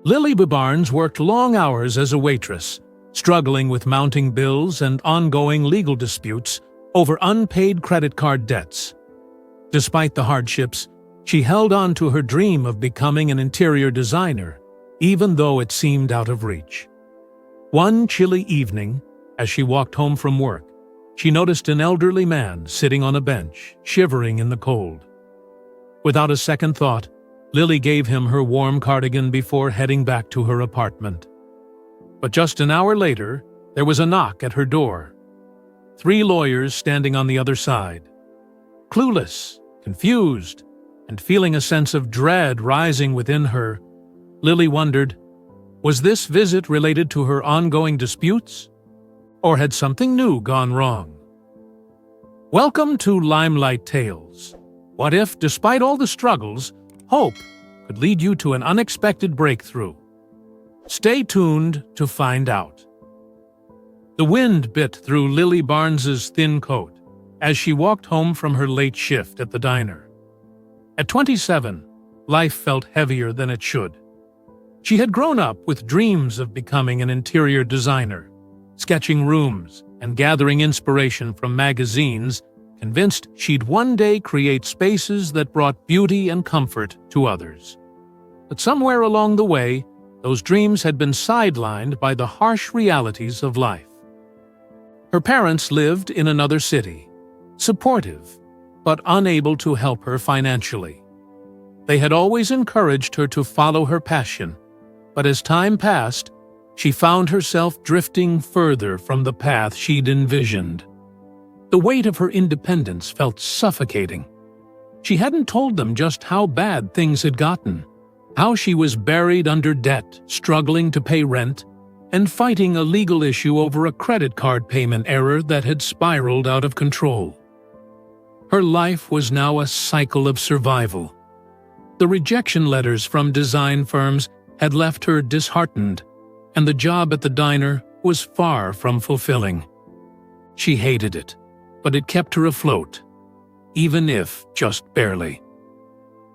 Lily Barnes worked long hours as a waitress, struggling with mounting bills and ongoing legal disputes over unpaid credit card debts. Despite the hardships, she held on to her dream of becoming an interior designer, even though it seemed out of reach. One chilly evening, as she walked home from work, she noticed an elderly man sitting on a bench, shivering in the cold. Without a second thought, Lily gave him her warm cardigan before heading back to her apartment. But just an hour later, there was a knock at her door. 3 lawyers standing on the other side. Clueless, confused, and feeling a sense of dread rising within her, Lily wondered, was this visit related to her ongoing disputes? Or had something new gone wrong? Welcome to Limelight Tales. What if, despite all the struggles, hope could lead you to an unexpected breakthrough? Stay tuned to find out. The wind bit through Lily Barnes's thin coat as she walked home from her late shift at the diner. At 27, life felt heavier than it should. She had grown up with dreams of becoming an interior designer, sketching rooms and gathering inspiration from magazines, convinced she'd one day create spaces that brought beauty and comfort to others. But somewhere along the way, those dreams had been sidelined by the harsh realities of life. Her parents lived in another city, supportive, but unable to help her financially. They had always encouraged her to follow her passion, but as time passed, she found herself drifting further from the path she'd envisioned. The weight of her independence felt suffocating. She hadn't told them just how bad things had gotten, how she was buried under debt, struggling to pay rent, and fighting a legal issue over a credit card payment error that had spiraled out of control. Her life was now a cycle of survival. The rejection letters from design firms had left her disheartened, and the job at the diner was far from fulfilling. She hated it, but it kept her afloat, even if just barely.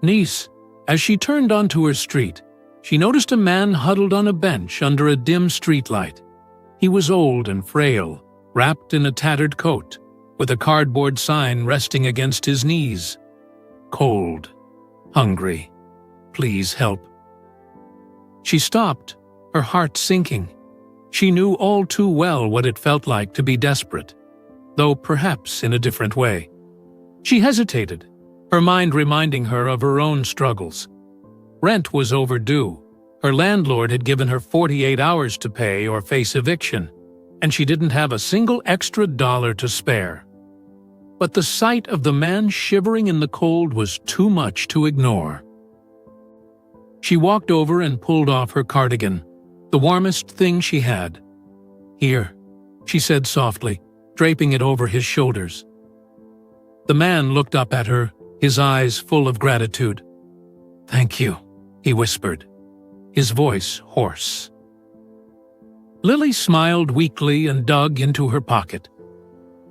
Nice, as she turned onto her street, she noticed a man huddled on a bench under a dim streetlight. He was old and frail, wrapped in a tattered coat, with a cardboard sign resting against his knees. Cold, hungry, please help. She stopped, her heart sinking. She knew all too well what it felt like to be desperate, though perhaps in a different way. She hesitated, her mind reminding her of her own struggles. Rent was overdue. Her landlord had given her 48 hours to pay or face eviction, and she didn't have a single extra dollar to spare. But the sight of the man shivering in the cold was too much to ignore. She walked over and pulled off her cardigan, the warmest thing she had. "Here," she said softly, draping it over his shoulders. The man looked up at her, his eyes full of gratitude. "Thank you," he whispered, his voice hoarse. Lily smiled weakly and dug into her pocket.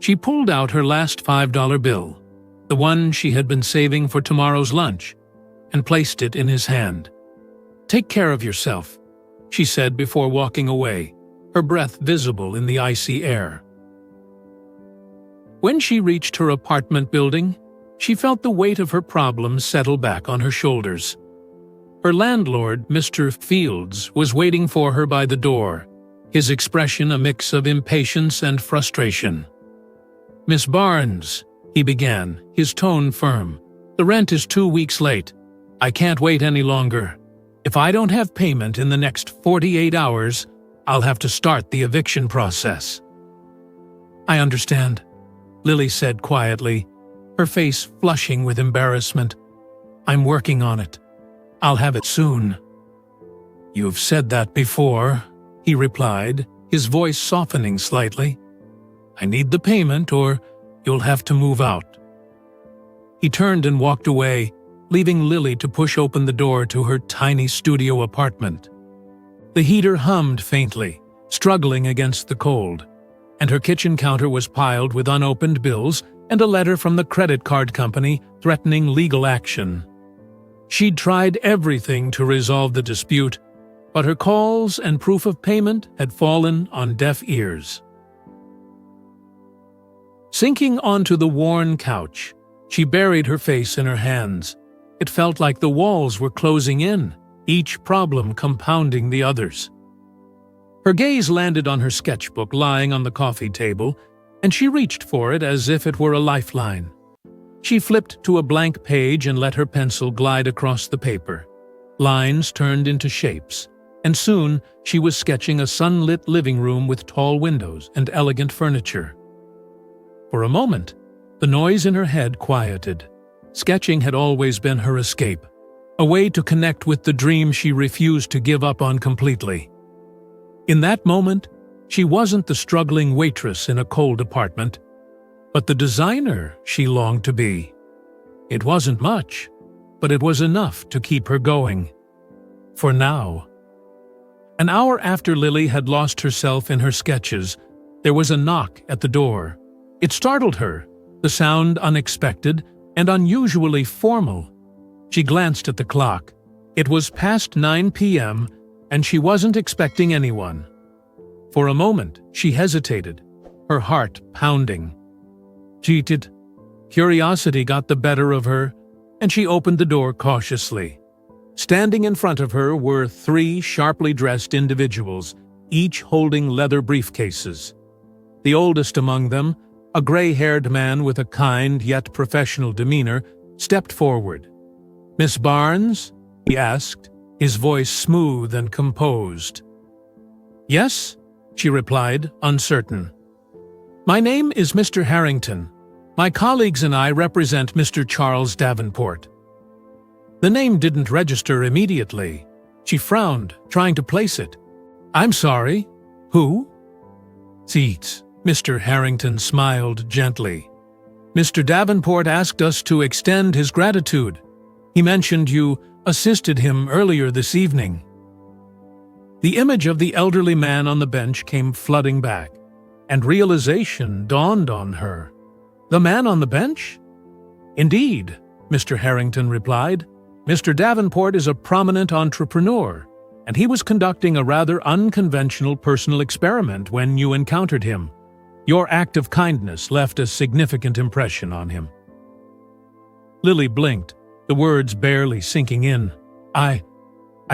She pulled out her last $5 bill, the one she had been saving for tomorrow's lunch, and placed it in his hand. "Take care of yourself," she said before walking away, her breath visible in the icy air. When she reached her apartment building, she felt the weight of her problems settle back on her shoulders. Her landlord, Mr. Fields, was waiting for her by the door, his expression a mix of impatience and frustration. "Miss Barnes," he began, his tone firm, "the rent is 2 weeks late. I can't wait any longer. If I don't have payment in the next 48 hours, I'll have to start the eviction process." "I understand," Lily said quietly, her face flushing with embarrassment. "I'm working on it. I'll have it soon." "You've said that before," he replied, his voice softening slightly. "I need the payment or you'll have to move out." He turned and walked away, leaving Lily to push open the door to her tiny studio apartment. The heater hummed faintly, struggling against the cold, and her kitchen counter was piled with unopened bills and a letter from the credit card company threatening legal action. She'd tried everything to resolve the dispute, but her calls and proof of payment had fallen on deaf ears. Sinking onto the worn couch, she buried her face in her hands. It felt like the walls were closing in, each problem compounding the others. Her gaze landed on her sketchbook lying on the coffee table, and she reached for it as if it were a lifeline. She flipped to a blank page and let her pencil glide across the paper. Lines turned into shapes, and soon she was sketching a sunlit living room with tall windows and elegant furniture. For a moment, the noise in her head quieted. Sketching had always been her escape, a way to connect with the dream she refused to give up on completely. In that moment, she wasn't the struggling waitress in a cold apartment, but the designer she longed to be. It wasn't much, but it was enough to keep her going. For now. An hour after Lily had lost herself in her sketches, there was a knock at the door. It startled her, the sound unexpected and unusually formal. She glanced at the clock. It was past 9 p.m., and she wasn't expecting anyone. For a moment, she hesitated, her heart pounding. Cheated. Curiosity got the better of her, and she opened the door cautiously. Standing in front of her were 3 sharply dressed individuals, each holding leather briefcases. The oldest among them, a gray-haired man with a kind yet professional demeanor, stepped forward. "Miss Barnes?" he asked, his voice smooth and composed. "Yes," she replied, uncertain. "My name is Mr. Harrington. My colleagues and I represent Mr. Charles Davenport." The name didn't register immediately. She frowned, trying to place it. "I'm sorry. Who?" "Seats." Mr. Harrington smiled gently. "Mr. Davenport asked us to extend his gratitude. He mentioned you assisted him earlier this evening." The image of the elderly man on the bench came flooding back, and realization dawned on her. "The man on the bench?" "Indeed," Mr. Harrington replied. "Mr. Davenport is a prominent entrepreneur, and he was conducting a rather unconventional personal experiment when you encountered him. Your act of kindness left a significant impression on him." Lily blinked, the words barely sinking in. I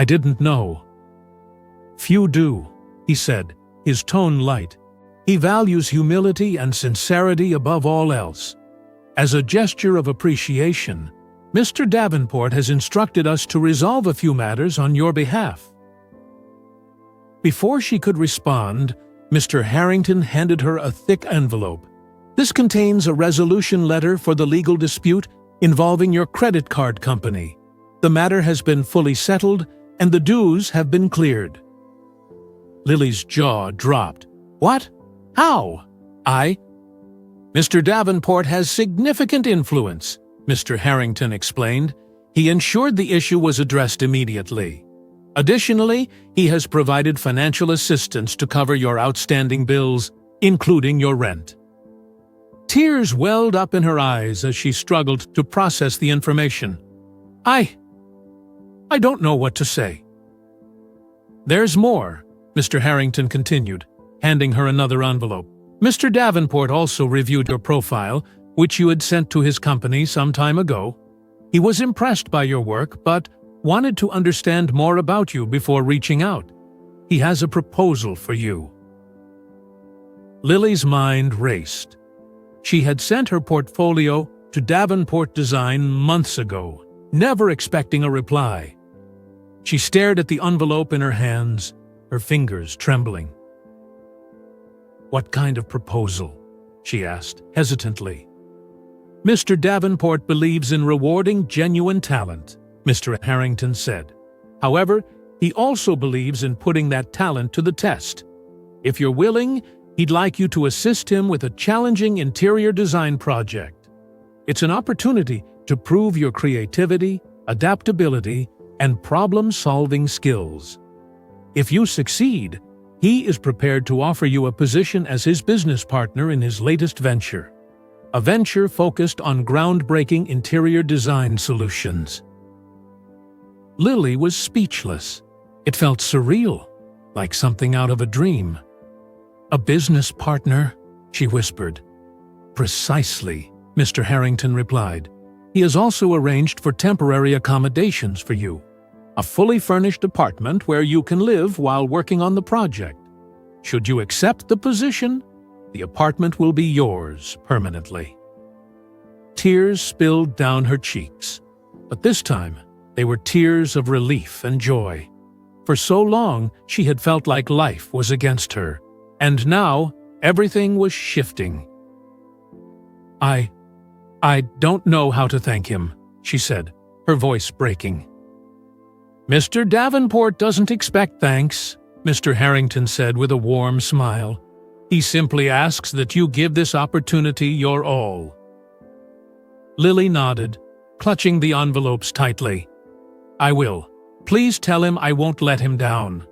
didn't know." "Few do," he said, his tone light. "He values humility and sincerity above all else. As a gesture of appreciation, Mr. Davenport has instructed us to resolve a few matters on your behalf." Before she could respond, Mr. Harrington handed her a thick envelope. "This contains a resolution letter for the legal dispute involving your credit card company. The matter has been fully settled, and the dues have been cleared." Lily's jaw dropped. "What? How?" "Mr. Davenport has significant influence," Mr. Harrington explained. "He ensured the issue was addressed immediately. Additionally, he has provided financial assistance to cover your outstanding bills, including your rent." Tears welled up in her eyes as she struggled to process the information. I don't know what to say." "There's more," Mr. Harrington continued, handing her another envelope. "Mr. Davenport also reviewed your profile, which you had sent to his company some time ago. He was impressed by your work, but wanted to understand more about you before reaching out. He has a proposal for you." Lily's mind raced. She had sent her portfolio to Davenport Design months ago, never expecting a reply. She stared at the envelope in her hands, her fingers trembling. "What kind of proposal?" she asked, hesitantly. "Mr. Davenport believes in rewarding genuine talent," Mr. Harrington said. "However, he also believes in putting that talent to the test. If you're willing, he'd like you to assist him with a challenging interior design project. It's an opportunity to prove your creativity, adaptability, and problem-solving skills. If you succeed, he is prepared to offer you a position as his business partner in his latest venture, a venture focused on groundbreaking interior design solutions." Lily was speechless. It felt surreal, like something out of a dream. "A business partner?" she whispered. "Precisely," Mr. Harrington replied. "He has also arranged for temporary accommodations for you. A fully furnished apartment where you can live while working on the project. Should you accept the position, the apartment will be yours permanently." Tears spilled down her cheeks, but this time they were tears of relief and joy. For so long she had felt like life was against her, and now everything was shifting. I don't know how to thank him," she said, her voice breaking. "Mr. Davenport doesn't expect thanks," Mr. Harrington said with a warm smile. "He simply asks that you give this opportunity your all." Lily nodded, clutching the envelopes tightly. "I will. Please tell him I won't let him down."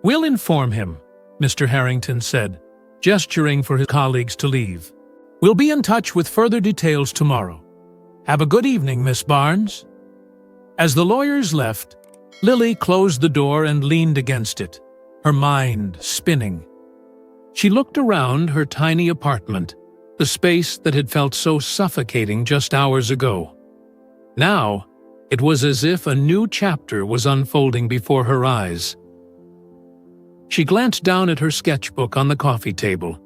"We'll inform him," Mr. Harrington said, gesturing for his colleagues to leave. "We'll be in touch with further details tomorrow. Have a good evening, Miss Barnes." As the lawyers left, Lily closed the door and leaned against it, her mind spinning. She looked around her tiny apartment, the space that had felt so suffocating just hours ago. Now, it was as if a new chapter was unfolding before her eyes. She glanced down at her sketchbook on the coffee table.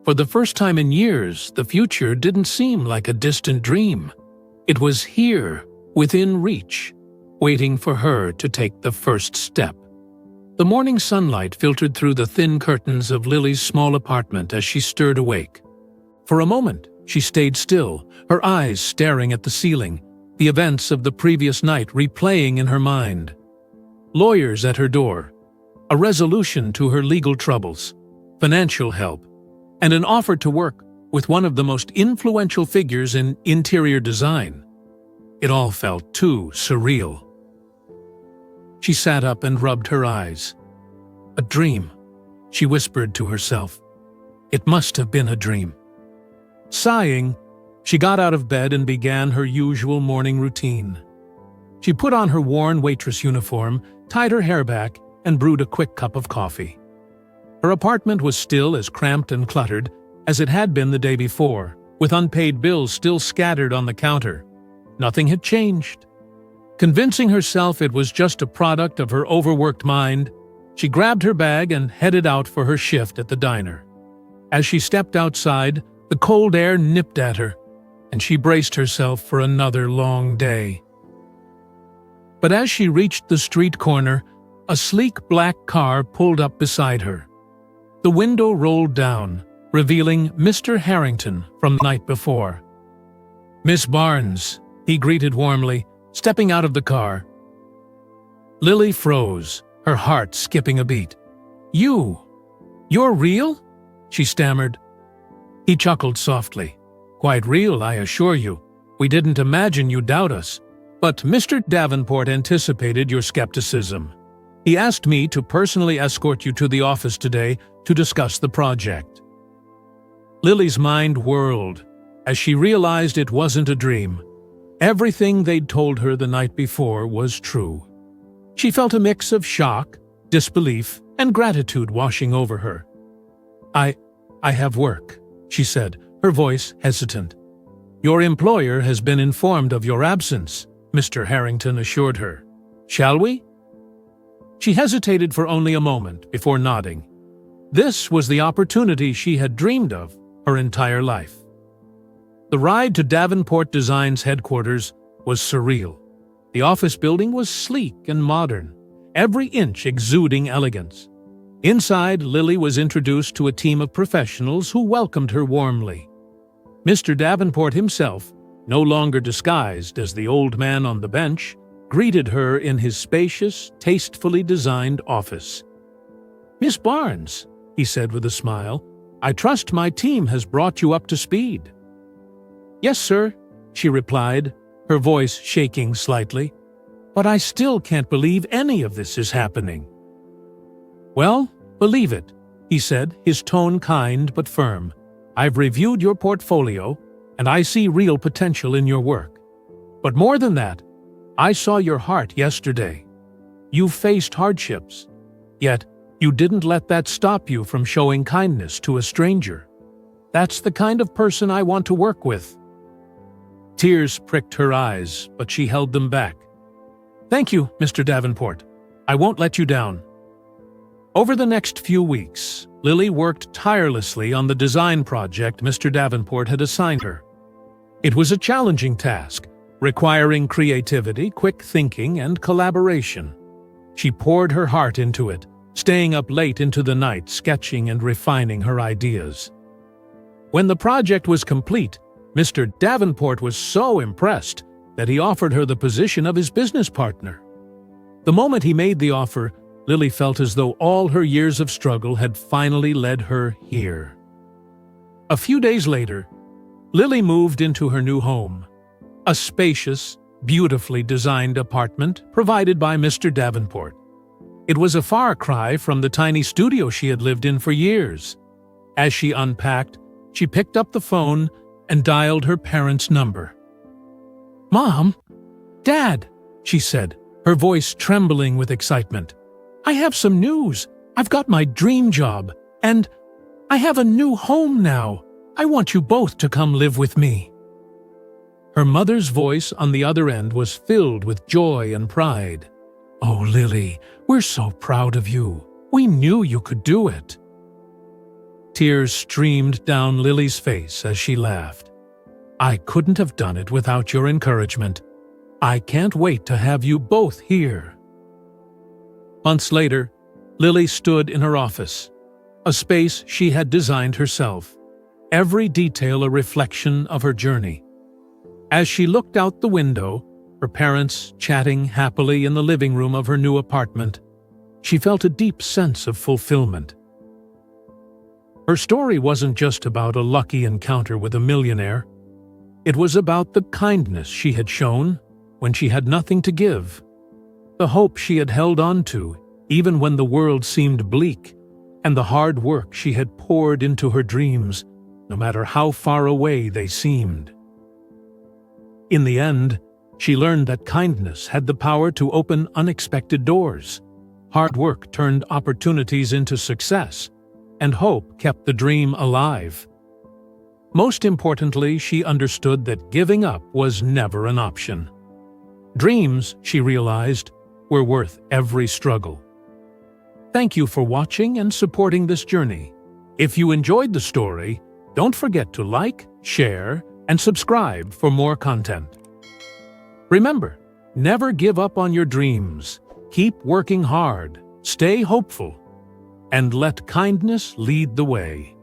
For the first time in years, the future didn't seem like a distant dream. It was here, within reach, waiting for her to take the first step. The morning sunlight filtered through the thin curtains of Lily's small apartment as she stirred awake. For a moment, she stayed still, her eyes staring at the ceiling, the events of the previous night replaying in her mind. Lawyers at her door, a resolution to her legal troubles, financial help, and an offer to work with one of the most influential figures in interior design. It all felt too surreal. She sat up and rubbed her eyes. "A dream," she whispered to herself. "It must have been a dream." Sighing, she got out of bed and began her usual morning routine. She put on her worn waitress uniform, tied her hair back, and brewed a quick cup of coffee. Her apartment was still as cramped and cluttered as it had been the day before, with unpaid bills still scattered on the counter. Nothing had changed. Convincing herself it was just a product of her overworked mind, she grabbed her bag and headed out for her shift at the diner. As she stepped outside, the cold air nipped at her, and she braced herself for another long day. But as she reached the street corner, a sleek black car pulled up beside her. The window rolled down, revealing Mr. Harrington from the night before. "Miss Barnes," he greeted warmly, stepping out of the car. Lily froze, her heart skipping a beat. You're real?" she stammered. He chuckled softly. "Quite real, I assure you. We didn't imagine you'd doubt us. But Mr. Davenport anticipated your skepticism. He asked me to personally escort you to the office today to discuss the project." Lily's mind whirled as she realized it wasn't a dream. Everything they'd told her the night before was true. She felt a mix of shock, disbelief, and gratitude washing over her. I have work," she said, her voice hesitant. "Your employer has been informed of your absence," Mr. Harrington assured her. "Shall we?" She hesitated for only a moment before nodding. This was the opportunity she had dreamed of her entire life. The ride to Davenport Design's headquarters was surreal. The office building was sleek and modern, every inch exuding elegance. Inside, Lily was introduced to a team of professionals who welcomed her warmly. Mr. Davenport himself, no longer disguised as the old man on the bench, greeted her in his spacious, tastefully designed office. "Miss Barnes," he said with a smile, "I trust my team has brought you up to speed." "Yes, sir," she replied, her voice shaking slightly. "But I still can't believe any of this is happening." "Well, believe it," he said, his tone kind but firm. "I've reviewed your portfolio, and I see real potential in your work. But more than that, I saw your heart yesterday. You faced hardships, yet you didn't let that stop you from showing kindness to a stranger. That's the kind of person I want to work with." Tears pricked her eyes, but she held them back. "Thank you, Mr. Davenport. I won't let you down." Over the next few weeks, Lily worked tirelessly on the design project Mr. Davenport had assigned her. It was a challenging task, requiring creativity, quick thinking, and collaboration. She poured her heart into it, staying up late into the night sketching and refining her ideas. When the project was complete, Mr. Davenport was so impressed that he offered her the position of his business partner. The moment he made the offer, Lily felt as though all her years of struggle had finally led her here. A few days later, Lily moved into her new home, a spacious, beautifully designed apartment provided by Mr. Davenport. It was a far cry from the tiny studio she had lived in for years. As she unpacked, she picked up the phone and dialed her parents' number. "Mom, Dad," she said, her voice trembling with excitement. "I have some news. I've got my dream job, and I have a new home now. I want you both to come live with me." Her mother's voice on the other end was filled with joy and pride. "Oh, Lily, we're so proud of you. We knew you could do it." Tears streamed down Lily's face as she laughed. "I couldn't have done it without your encouragement. I can't wait to have you both here." Months later, Lily stood in her office, a space she had designed herself, every detail a reflection of her journey. As she looked out the window, her parents chatting happily in the living room of her new apartment, she felt a deep sense of fulfillment. Her story wasn't just about a lucky encounter with a millionaire. It was about the kindness she had shown when she had nothing to give, the hope she had held on to even when the world seemed bleak, and the hard work she had poured into her dreams, no matter how far away they seemed. In the end, she learned that kindness had the power to open unexpected doors. Hard work turned opportunities into success, and hope kept the dream alive. Most importantly, she understood that giving up was never an option. Dreams, she realized, were worth every struggle. Thank you for watching and supporting this journey. If you enjoyed the story, don't forget to like, share, and subscribe for more content. Remember, never give up on your dreams. Keep working hard, stay hopeful, and let kindness lead the way.